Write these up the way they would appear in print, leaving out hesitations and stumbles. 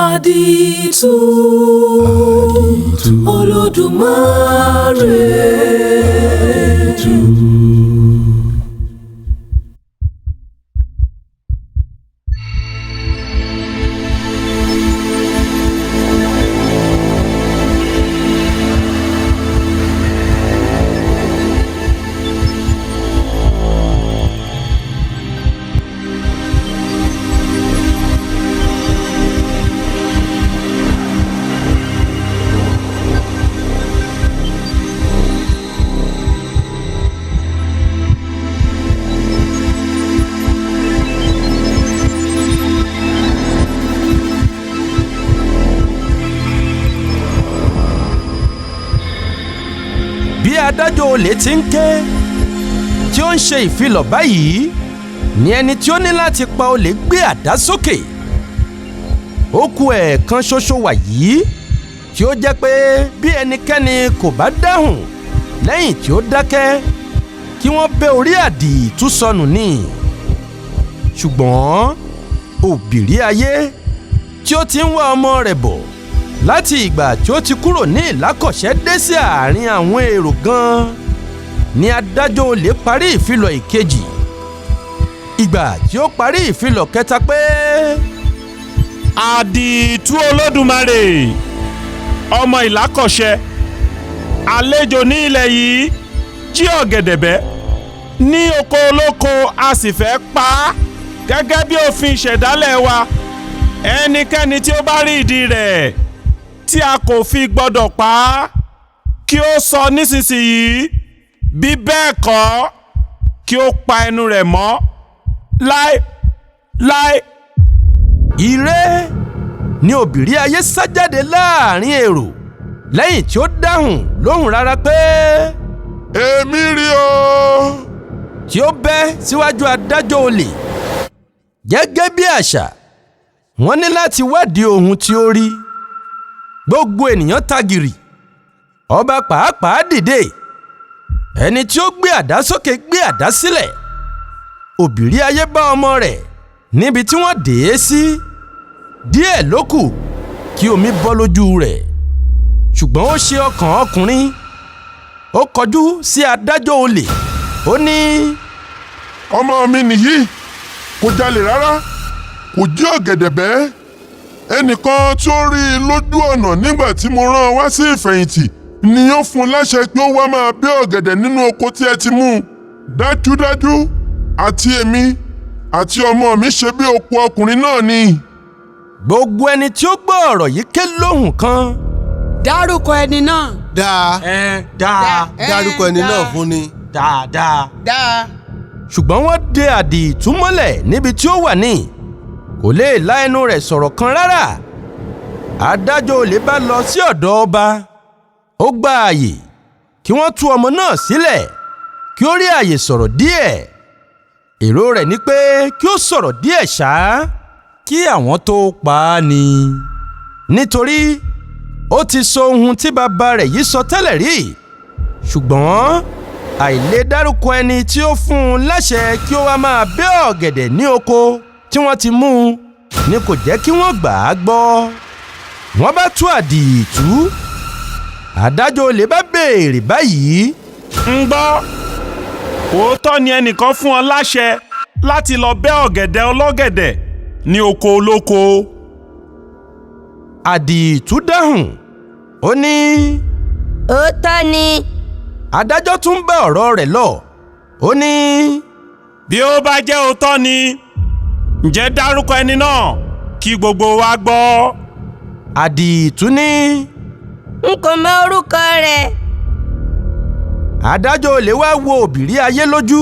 Adiitu, Olodumare. Bí adájọ́ olè ti ń ké tí ó ń ṣe ìfilọ̀ báyìí ni ẹni tí ó ní láti pa olè gbé àdá sókè. Ó kù ẹ̀ẹ̀kan ṣoṣo wàyí tí ó jẹ́ pé bí ẹnikẹ́ni kò bá dáhùn lẹ́yìn tí ó dákẹ́ kí wọ́n bẹ́ orí Àdììtú sọnù ni. Ṣùgbọ́n òbírí ayé tí ó ti ń wá ọmọ rẹ̀ bọ̀ láti ìgbà tí ó ti kúrò ní ìlákọ̀ṣẹ́ dé sí àárín àwọn èrò gan-an ni adájọ́ olè parí ìfilọ̀ ìkejì. Ìgbà tí ó parí ìfilọ̀ kẹta pé Adiitu Olódùmarè ọmọ ìlákọ̀ṣẹ́ àlejò ní ilẹ̀ yìí jí ọ̀gẹ̀dẹ̀bẹ́ ní oko olóko a sì fẹ́ pa á gẹ́gẹ́ bí òfin ìṣẹ̀dálẹ̀ wa. Ẹnikẹ́ni tí ó bá rí ìdí rẹ̀ tí a kò fi gbọ́dọ̀ pa á kí ó sọ nísinsìnyí, bí bẹ́ẹ̀ kọ́ kí ó pa ẹnu rẹ̀ mọ́ láé. Ire ni òbírí ayé sá jáde láàrin èrò lẹ́yìn tí ó dáhùn lóhùn rárá pé èmi rí o. tí ó bẹ́ síwájú adájọ́ olè. Gẹ́gẹ́ bí àṣà wọ́n ní láti wádìí ohun tí ó rí. Gbogbo ènìyàn tagìrì, ọba pàápàá dìde. Ẹni tí ó gbé àdá sókè gbé àdá sílẹ̀. Òbírí ayé bá ọmọ rẹ̀ níbi tí wọ́n dè é sí. Díẹ̀ ló kù kí omi bọ́ lójú rẹ̀. Ṣùgbọ́n ó ṣe ọkàn ọkùnrin. Ó kọjú sí adájọ́ olè. Ó ní, ọmọ mi nìyí, kò jalè rárá, kò jí ọ̀gẹ̀dẹ̀bẹ́. Ẹnìkan tí ó rí i lójú ọ̀nà nígbà tí mo rán wá sí ìfẹ̀yìntì ni ó fún un láṣẹ pé ó wá máa bẹ́ ọ̀gẹ̀dẹ̀ nínú oko tí ẹ ti mú. Dájúdájú àti èmi àti ọmọ mi ṣe bí òkú ọkùnrin náà ni. Gbogbo ẹni tí ó gbọ́ ọ̀rọ̀ yìí ké lóhùn kan. Dárúkọ ẹni náà. dáa dárúkọ ẹni náà fún ni. dáa. Ṣùgbọ́n wọ́n dè Àdììtú mọ́lẹ̀ níbi tí ó wà ní. Kò lè la ẹnu rẹ̀ sọ̀rọ̀ kan rárá. Adájọ́ olè bá lọ sí ọ̀dọ̀ ọba. Ó gba ààyè kí wọ́n tú ọmọ náà sílẹ̀ kí ó rí ààyè sọ̀rọ̀ díẹ̀. Èrò rẹ̀ ni pé kí ó sọ̀rọ̀ díẹ̀ ṣáá kí àwọn tó pa á ni. Nítorí ó ti sọ ohun tí bàbá rẹ̀ yìí sọ tẹ́lẹ̀ rí. Ṣùgbọ́n àìlè dárúkọ ẹni tí ó fún un láṣẹ kí ó wá máa bẹ́ ọ̀gẹ̀dẹ̀ ní oko tí wọ́n ti mú un ni kò jẹ́ kí wọ́n gbà á gbọ́. Wọ́n bá tú Àdììtú. Adájọ́ olè bá béèrè báyìí. ń gbọ́, òótọ́ ni ẹnìkan fún ọ láṣẹ láti lọ bẹ́ ọ̀gẹ̀dẹ̀ ọlọ́gẹ̀dẹ̀ ní oko olóko? Àdììtú dáhùn. Ó ní, òótọ́ ni. Adájọ́ tún bá ọ̀rọ̀ rẹ̀ lọ. Ó ní, bí ó bá jẹ́ òótọ́ ni, ǹjẹ́ dárúkọ ẹni náà kí gbogbo wa gbọ́. Àdììtú ní, n kò mọ orúkọ rẹ̀. Adájọ́ olè wá wo òbírí ayé lójú.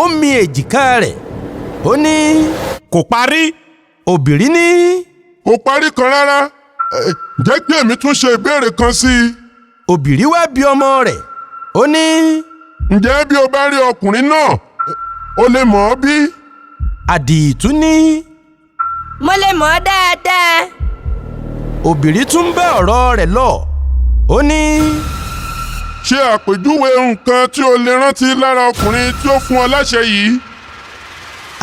Ó mì èjìká rẹ̀. Ó ní, kò parí. Òbírí ní, Kò parí kan rárá. Jẹ́ kí èmi tún ṣe ìbéèrè kan sí i. Òbírí wá bi ọmọ rẹ̀. Ó ní, Ǹjẹ́ bí o bá rí ọkùnrin náà, o lè mọ̀ ọ́ bí? Àdììtú ní, mo lè mọ̀ ọ́ dáadáa. Òbírí tún bá ọ̀rọ̀ rẹ̀ lọ. Ó ní, Ṣe àpèjúwe nǹkan tí o lè rántí lára ọkùnrin tí ó fún ọ láṣẹ yìí.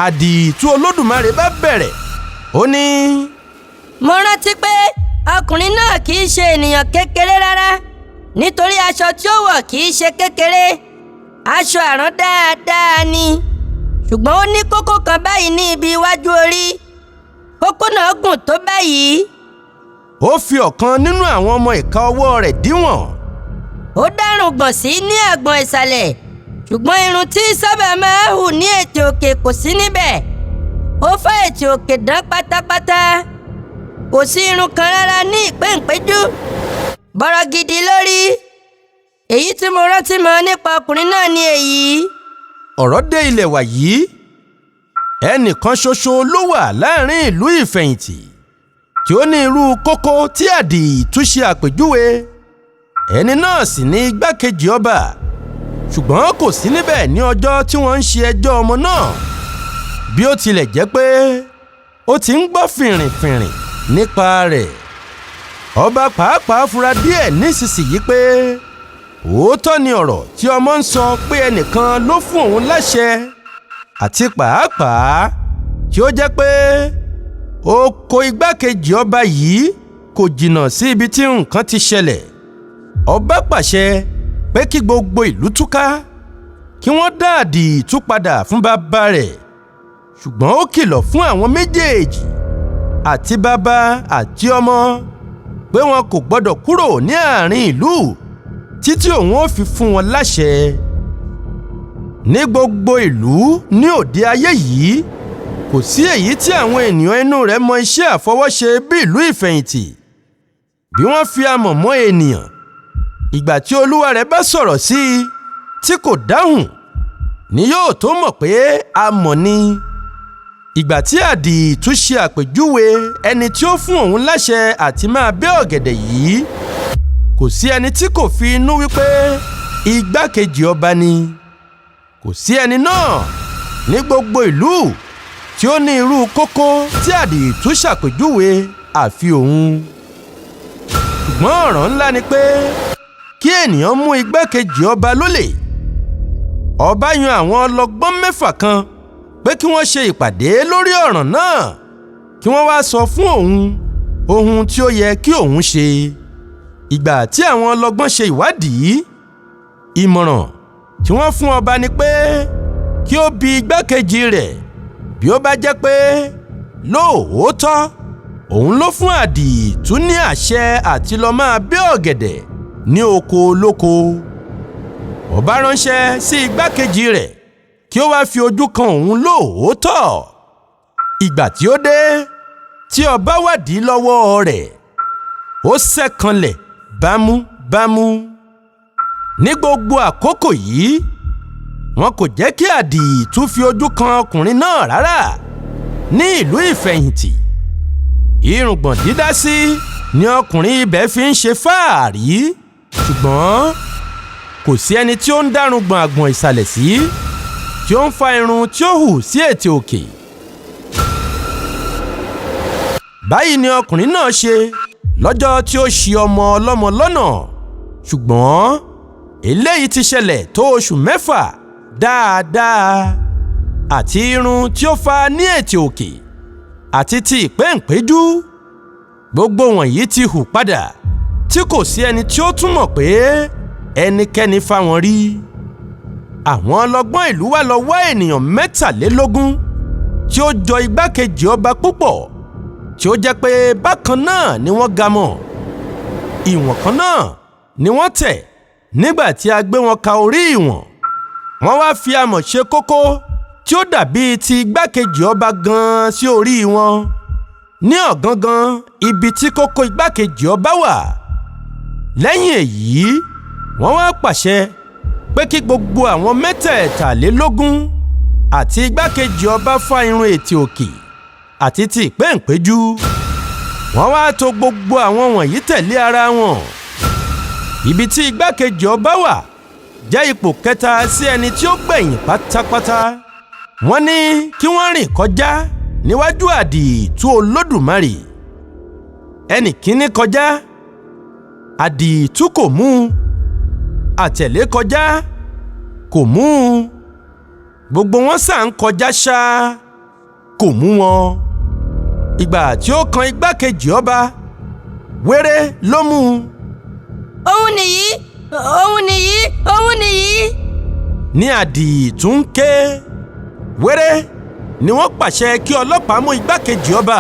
Àdììtú Olódùmarè bá bẹ̀rẹ̀. Ó ní, mo ọkùnrin náà kì í ṣe ènìyàn kékeré rárá nítorí aṣọ tí ó wọ̀ kì í ṣe kékeré aṣọ àrán dáadáa ni ṣùgbọ́n ó ní kókó kan báyìí ní ibi iwájú orí kókó náà gùn tó báyìí. ó fi ọ̀kan nínú àwọn ọmọ ìka ọwọ́ rẹ̀ díwọ̀n. ó dárùngbọ̀n sí ní àgbọ̀n ìsàlẹ̀ ṣùgbọ́n irun tí sábà máa hù ní ètè òkè kò sí níbẹ̀. ó fá ètè òkè dán pátápátá kò sí irun kan rárá ní ìpéǹpéjú bọ̀rọ̀ gidi lórí. èyí tí mo rántí mọ̀ nípa ọkùnrin náà ni èyí. ọ̀rọ̀ dé ilẹ̀ wa yìí ẹnìkan ṣoṣo ló wà láàrin ìlú ìfẹ̀yìntì tí ó ní irú kókó tí Adiitu ṣe àpèjúwe. ẹni náà sì ní igbákejì ọba ṣùgbọ́n kò sí níbẹ̀ ní ọjọ́ tí wọ́n ń ṣe ẹjọ́ ọmọ náà bí ó tilẹ̀ jẹ́ pé ó ti ń gbọ́ fìrìnfìrìn nípa rẹ̀. ọba pàápàá fura díẹ̀ nísinsìnyí pé òótọ́ ni ọ̀rọ̀ tí ọmọ ń sọ pé ẹnìkan ló fún òun láṣẹ àti pàápàá tí ó jẹ́ pé oko igbákejì ọba yìí kò jìnnà sí ibi tí nǹkan ti ṣẹlẹ̀. ọba pàṣẹ pé kí gbogbo ìlú túká kí wọ́n dá Adiitu padà fún bàbá rẹ̀ ṣùgbọ́n ó kìlọ̀ fún àwọn méjèèjì àti bàbá àti ọmọ pé wọn kò gbọdọ̀ kúrò ní àárín ìlú títí òun ó fi fún wọn láṣẹ. ní gbogbo ìlú ní òde ayé yìí kò sí èyí tí àwọn ènìyàn inú rẹ̀ mọ iṣẹ́ àfọwọ́ṣe bí ìlú ìfẹ̀yìntì. bí wọ́n fi amọ̀ mọ́ ènìyàn ìgbà tí olúwa rẹ̀ bá sọ̀rọ̀ sí i tí kò dáhùn ni yóò tó mọ̀ pé amọ̀ ni. ìgbà tí Adiitu ṣe àpèjúwe ẹni tí ó fún òun láṣẹ àti máa bẹ́ ọ̀gẹ̀dẹ̀ yìí kò sí ẹni tí kò fi inú wípé igbákejì ọba ni. kò sí ẹni náà ní gbogbo ìlú tí ó ní irú kókó tí Adiitu ṣàpèjúwe àfi òun. ṣùgbọ́n ọ̀ràn ńlá ni pé kí ènìyàn mú igbákejì ọba lólè. ọba yan àwọn ọlọ́gbọ́n 6 kan pé kí wọ́n ṣe ìpàdé lórí ọ̀ràn náà kí wọ́n wá sọ fún òun ohun tí ó yẹ kí òun ṣe. ìgbà tí àwọn ọlọ́gbọ́n ṣe ìwádìí ìmọ̀ràn tí wọ́n fún ọba ni pé kí ó bi igbákejì rẹ̀ bí ó bá jẹ́ pé lóòótọ́ òun ló fún Adiitu ní àṣẹ àti lọ máa bẹ́ ọ̀gẹ̀dẹ̀ ní oko olóko. ọba ránṣẹ́ sí igbákejì rẹ̀ kí ó wá fi ojú kan òun lóòótọ́. ìgbà tí ó dé tí ọba wádìí lọ́wọ́ rẹ̀ ó ṣẹ́kanlẹ̀ bámúbámú. ní gbogbo àkókò yìí wọn kò jẹ́ kí Adiitu fi ojú kan ọkùnrin náà rárá ní ìlú ìfẹ̀yìntì. irùngbọ̀n dídá sí ni ọkùnrin ibẹ̀ fi ń ṣe fáàrí ṣùgbọ́n kò sí ẹni tí ó ń dárùngbọ̀n àgbọ̀n ìsàlẹ̀ sí tí ó ń fa irun tí ó hù sí ètè òkè. báyìí ni ọkùnrin náà ṣe lọ́jọ́ tí ó ṣì ọmọ ọlọ́mọ lọ́nà ṣùgbọ́n eléyìí ti ṣẹlẹ̀ tó oṣù 6 dáadáa àti irun tí ó fa ní ètè òkè àti ti ìpéǹpéjú gbogbo wọ̀nyí ti hù padà tí kò sí ẹni tí ó tún mọ̀ pé ẹnikẹ́ni fá wọn rí. àwọn ọlọ́gbọ́n ìlú wá lọ wá ènìyàn 23 tí ó jọ igbákejì ọba púpọ̀ tí ó jẹ́ pé bákan náà ni wọ́n ga mọ́ ìwọ̀n kan náà ni wọ́n tẹ̀ nígbà tí a gbé wọn ka orí ìwọ̀n. wọ́n wá fi amọ̀ ṣe kókó tí ó dàbí ti igbákejì ọba gan-an sí orí wọn ní ọ̀gángán ibi tí kókó igbákejì ọba wà. lẹ́yìn èyí wọ́n wá pàṣẹ pé kí gbogbo àwọn 23 àti igbákejì ọba fá irun ètè òkè àti ti ìpéǹpéjú. wọ́n wá tò gbogbo àwọn wọ̀nyí tẹ̀lé ara wọn. ibi tí igbákejì ọba wà jẹ́ ipò kẹta sí ẹni tí ó gbẹ̀yìn pátápátá. wọ́n ní kí wọ́n rìn kọjá níwájú Adiitu Olódùmarè. ẹnì kíní kọjá Adiitu kò mú un. àtẹ̀lé kọjá kò mú un. gbogbo wọn sà ń kọjá ṣá kò mú wọn. ìgbà tí ó kan igbákejì ọba wéré ló mú un. òun nìyí òun nìyí òun nìyí. ní Àdììtú ń ké. wéré ni wọ́n pàṣẹ kí ọlọ́pàá mú igbákejì ọba.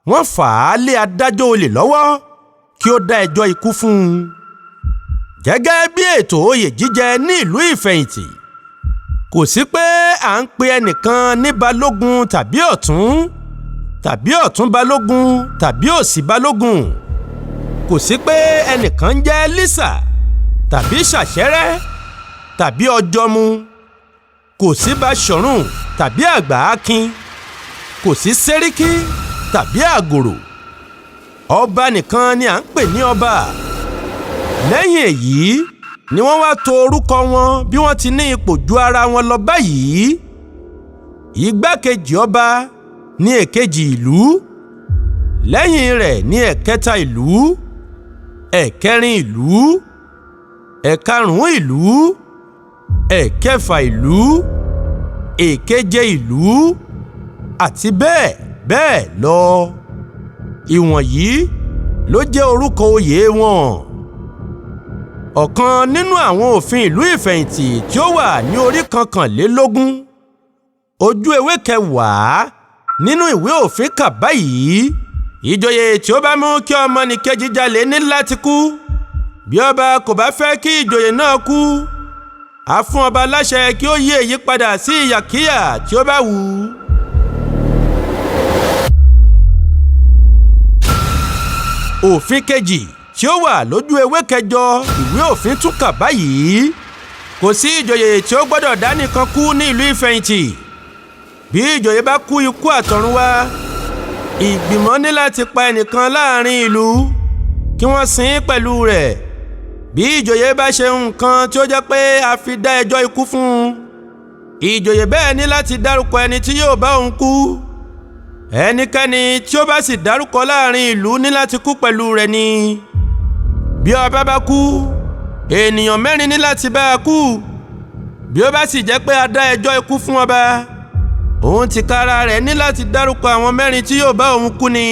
wọ́n fà á lé adájọ́ olè lọ́wọ́ kí ó dá ẹjọ́ ikú fún un. gẹ́gẹ́ bí ètò oyè jíjẹ ní ìlú ìfẹ̀yìntì, kò sí pé à ń pe ẹnìkan ní balógun tàbí ọ̀tún balógun tàbí òsì balógun. kò sí pé ẹnìkan ń jẹ́ lísà tàbí ṣàṣẹ́rẹ́ tàbí ọjọ́mu. kò sí Baṣọ̀run tàbí àgbà akin. kò sí sẹ́ríkì tàbí àgòrò. ọba nìkan ni à ń pè ní ọba. lẹ́yìn èyí ni wọ́n wá to orúkọ wọn bí wọ́n ti ní ipò ju ara wọn lọ báyìí. igbákejì ọba ní èkejì ìlú. lẹ́yìn rẹ̀ ní ẹ̀kẹta ìlú, ẹ̀kẹrin ìlú, ẹ̀karùn-ún ìlú, ẹ̀kẹfà ìlú, èkeje ìlú, àti bẹ́ẹ̀ bẹ́ẹ̀ lọ. ìwọ̀nyí ló jẹ́ orúkọ oyè wọn. ọ̀kan nínú àwọn òfin ìlú ìfẹ̀yìntì tí ó wà ní orí 21 ojú ewé 10 nínú ìwé òfin kà báyìí: ìjòyè tí ó bá mú kí ọmọnìkejì jalè ní láti kú. bí ọba kò bá fẹ́ kí ìjòyè náà kú, a fún ọba láṣẹ kí ó yí èyí padà sí ìyàkíyà tí ó bá wù ú. òfin kejì tí ó wà lójú ewé 9 ìwé òfin tún kà báyìí: kò sí ìjòyè tí ó gbọ́dọ̀ dá nìkan kú ní ìlú ìfẹ̀yìntì. bí ìjòyè bá kú ikú àtọ̀runwá, ìgbìmọ̀ ní láti pa ẹnìkan láàrin ìlú kí wọ́n sin ín pẹ̀lú rẹ̀. bí ìjòyè bá ṣe nǹkan tí ó jẹ́ pé a fi dá ẹjọ́ ikú fún un, ìjòyè bẹ́ẹ̀ ní láti dárúkọ ẹni tí yóò bá òun kú. ẹnikẹ́ni tí ó bá sì dárúkọ láàrin ìlú ní láti kú pẹ̀lú rẹ̀ ni. bí ọba bá kú, ènìyàn 4 ní láti bá a kú. bí ó bá sì jẹ́ pé a dá ẹjọ́ ikú fún ọba, òun tìkára rẹ̀ ní láti dárúkọ àwọn 4 tí yóò bá òun kú ni.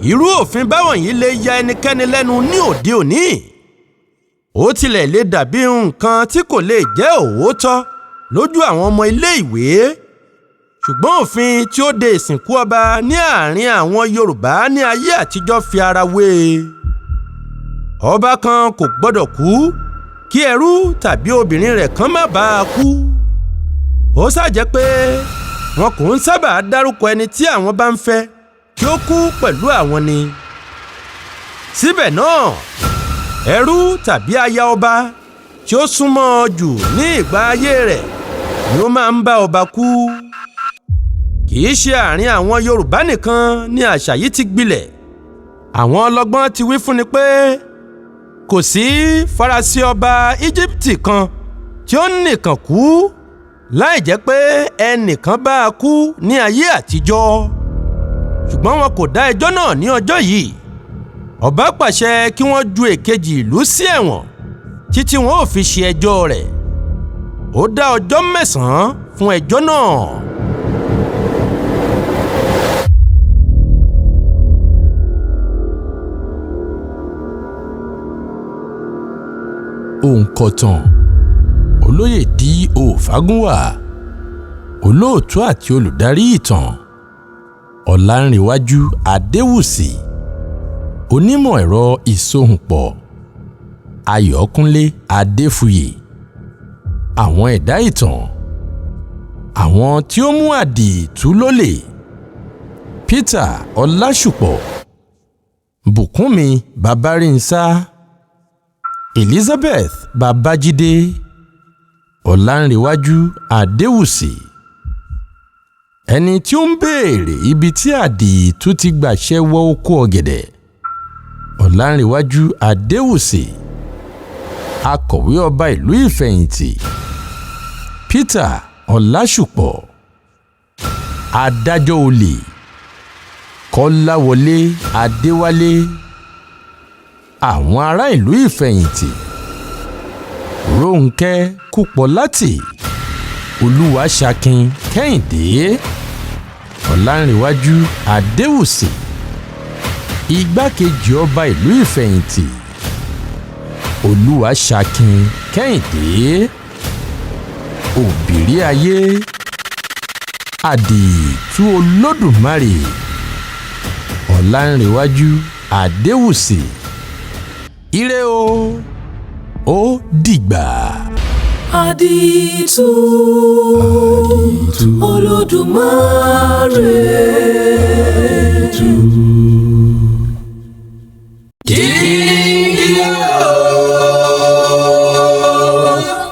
irú òfin báwọ̀nyí lè ya ẹnikẹ́ni lẹ́nu ní òde òní. ó tilẹ̀ lè dàbí nǹkan tí kò lè jẹ́ òótọ́ lójú àwọn ọmọ ilé ìwé. ṣùgbọ́n òfin tí ó de ìsìnkú ọba ní àárín àwọn Yorùbá ní ayé àtijọ́ fi ara wé e. ọba kan kò gbọ́dọ̀ kú kí ẹrú tàbí obìnrin rẹ̀ kan má bàa kú. ó ṣàjẹ́ pé wọn kò ń sábà dárúkọ ẹni tí àwọn bá ń fẹ́ kí ó kú pẹ̀lú àwọn ni. síbẹ̀ náà, ẹrú tàbí aya ọba tí ó súnmọ́ jù ní ìgbà ayé rẹ̀ ni ó máa ń bá ọba kú. kì í ṣe àárín àwọn Yorùbá nìkan ni àṣà yìí ti gbilẹ̀. àwọn ọlọ́gbọ́n ti wí fúnni pé kò sí Fáráṣí ọba Íjíbítì kan tí ó nìkan kú láì jẹ́ pé ẹnìkan bá a kú ní ayé àtijọ́. ṣùgbọ́n wọn kò dá ẹjọ́ náà ní ọjọ́ yìí. ọba pàṣẹ kí wọ́n ju èkejì ìlú sí ẹ̀wọ̀n títí wọn ò fi ṣe ẹjọ́ rẹ̀. ó dá ọjọ́ 9 fún ẹjọ́ náà. òǹkọ̀tàn olóyè D.O. Fagunwa, olóòtú àti olùdarí ìtàn Ọlánrewájú Adéwùsì, onímọ̀ ẹ̀rọ ìsohùnpọ̀ Ayọ̀kúnlé Adéfuyè. àwọn ẹ̀dá ìtàn: àwọn tí ó mú Àdììtú lólè: Peter Ọlásùpọ̀, Bùkúnmi Babárìnsá, Elizabeth Babájídé, Ọlánrewájú Adéwùsì. ẹni tí ó ń béèrè ibi tí Àdììtú ti gbàṣẹ wọ oko ọ̀gẹ̀dẹ̀: Ọlánrewájú Adéwùsì. akọ̀wé ọba ìlú ìfẹ̀yìntì: Peter Ọlásùpọ̀. adájọ́ olè: Kọ́láwọlé Adéwálé. àwọn ará ìlú ìfẹ̀yìntì: Rónkẹ́ Kúpọ̀látì, Olúwaṣakin Kẹ́hìndé, Ọlánrewájú Adéwùsì. igbákejì ọba ìlú ìfẹ̀yìntì Olúwaṣakin Kẹ́hìndé òbírí ayé Àdììtú Olódùmarè Ọlánrewájú Adéwùsì. Ire o, ó dìgbà. Adiitu Olodumare.